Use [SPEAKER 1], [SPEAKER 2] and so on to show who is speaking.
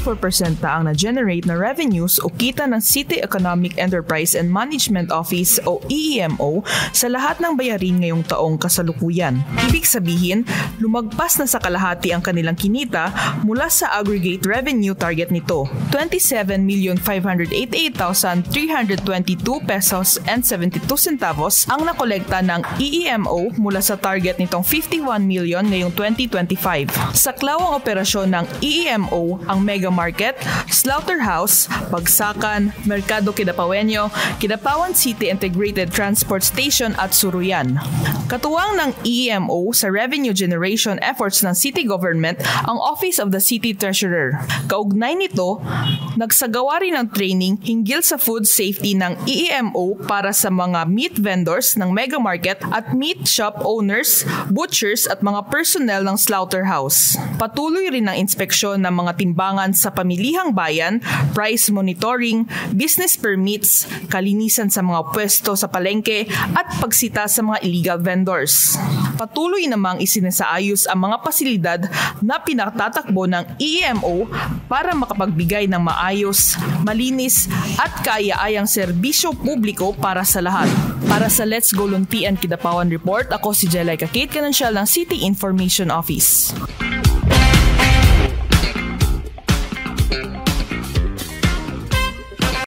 [SPEAKER 1] 94% na ang na-generate na revenues o kita ng City Economic Enterprise and Management Office o EEMO sa lahat ng bayarin ngayong taong kasalukuyan. Ibig sabihin, lumagpas na sa kalahati ang kanilang kinita mula sa aggregate revenue target nito. 27,588,322 pesos and 72 centavos ang nakolekta ng EEMO mula sa target nitong 51 million ngayong 2025. Saklaw ang operasyon ng EEMO ang Mega Market, Slaughterhouse, Bagsakan, Mercado Kidapaweño, Kidapawan City Integrated Transport Station at Suruyan. Katuwang ng EEMO sa revenue generation efforts ng city government ang Office of the City Treasurer. Kaugnay nito, nagsagawa rin ng training hinggil sa food safety ng EEMO para sa mga meat vendors ng Mega Market at meat shop owners, butchers at mga personnel ng slaughterhouse. Patuloy rin ang inspeksyon ng mga timbangan sa pamilihang bayan, price monitoring, business permits, kalinisan sa mga pwesto sa palengke at pagsita sa mga illegal vendors. Patuloy namang isinasaayos ang mga pasilidad na pinatatakbo ng EEMO para makapagbigay ng maayos, malinis at kaaya-ayang serbisyo publiko para sa lahat. Para sa Let's Go Luntian Kidapawan Report, ako si Jelay Kakit, Kanansyal ng City Information Office.